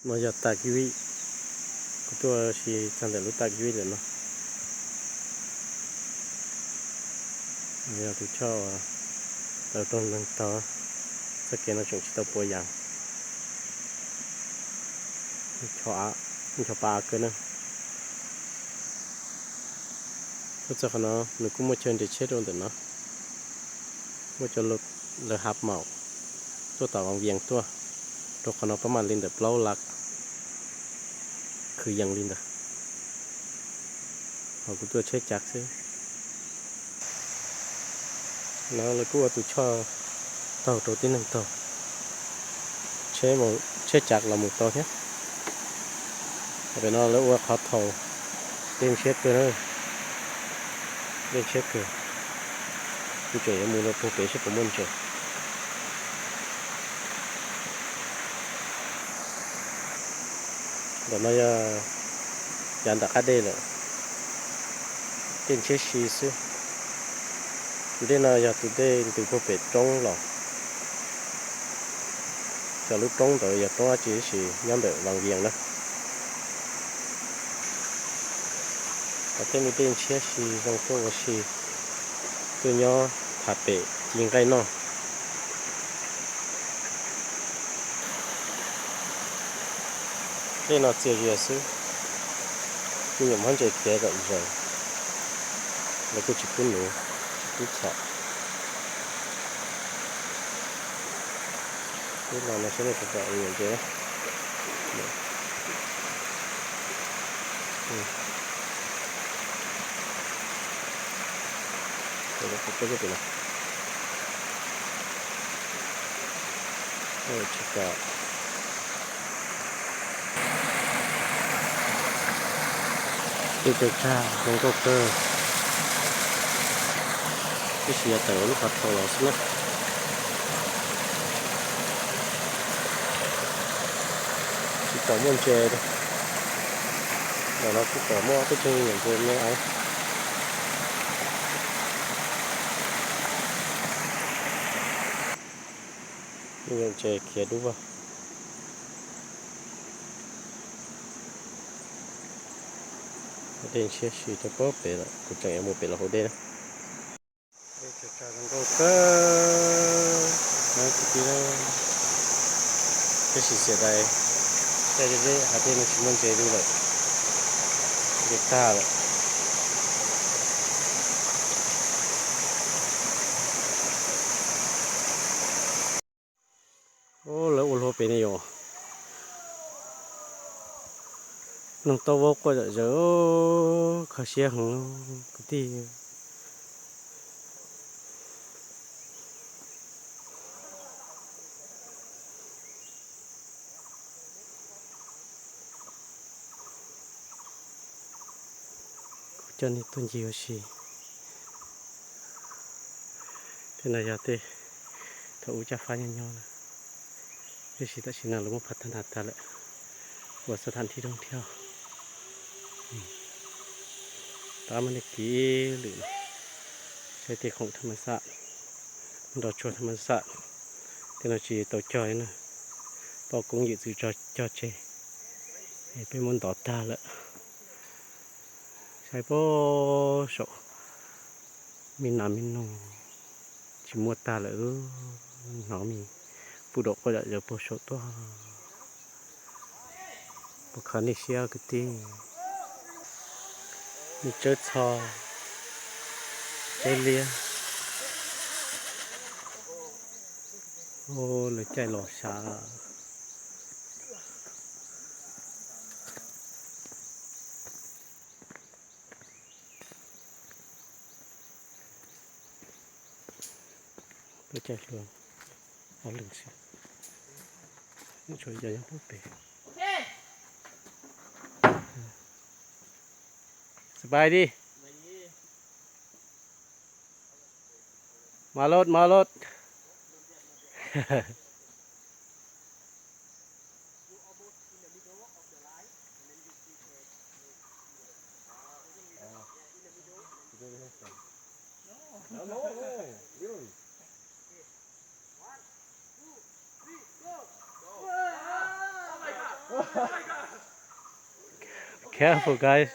nó giờ tạc cái tôi chỉ chẳng để lúc tạc cái nữa giờ tôi cho tàu trong lần tàu sẽ kia nó trồng chỉ tàu bồi dạng cho ba cái nữa lúc sau nó cũng mua chân để chết luôn nó mua cho lúc là hạt màuตัวต่อวางเวียงตัวขนมประมาณลินเดอร์เปล่าลักคือยังลินเดอร์เขาก็ตัวเช็ดจักซิแล้วเลยก็ว่าตัวชอตัวที่หนึ่งตัวเช็ดหมดเช็ดจักเราหมดตัวเนี่ยไปนอนแล้วว่าเขาเท่าเล่นเช็ดตัวเลยเล่นเช็ดตัวตัวเจ๋อมูลเราตัวเป๋เช็ดตัวมันเจ๋อเดี๋ยวเราจะยันตะคัดได้เลยเต้นเช็ดชีสตัวเด่นเราจะตัวเด่นตัวพวกเป็ดจ้องหรอจะลูกจ้องตัวจะต้องอาจีสีย้ำแบบวางเวียงนะแต่เต้นมีเต้นเช็ดชีตรงตัวชีตัวย่อถัดเป็ดยิงไก่นอ这呢，这也是，你们看这别的人，那个去滚路，去炒，这那现在是在人家，这个对了，这个。cái từ cha con câu cơ cái xìa tử nó phật thổ lỗ xuống chỉ có môn chè thôi rồi nó cũng có mua cái chân những cái mấy ấy những chè kia đúng không đèn xe xì cho có bể là cũng chẳng em một bể là hồ đen đây cho cha con câu cơ nó cái đó cái xì xe đây đây hạt đen nó chỉ muốn chơi đi vậy cái ta rồi ô lỡ ô lô bể này rồi nông tàu vô qua giờ khởi xe hằng cái gì cho nên tuân chỉ gì thế này giờ thì thấu cha phá nhau nhau này thì ta chỉ là lúc mà phát triển ta lại củaสถานที่ท่องเที่ยวตามมันในกีหรือใช้เทคของธรรมศาสตร์ดอกชัวธรรมศาสตร์ที่เราจีตัวจอยนะต่อคงอยู่สื่อจอเจเป็นมันต่อตาละใช้พอโสมีน้ำมีนงชิมัวตาละหนอมีผู้ดอกก็จะพอโสตัวพวกเขาในเชียก็ตีมีเจ้าชอเจเลียโอ้เลยใจหล่อชาเลยใจหลวงเอาหนึ่งสิช่วยใจยังพูดไปสบายดีมารถ Careful, guys.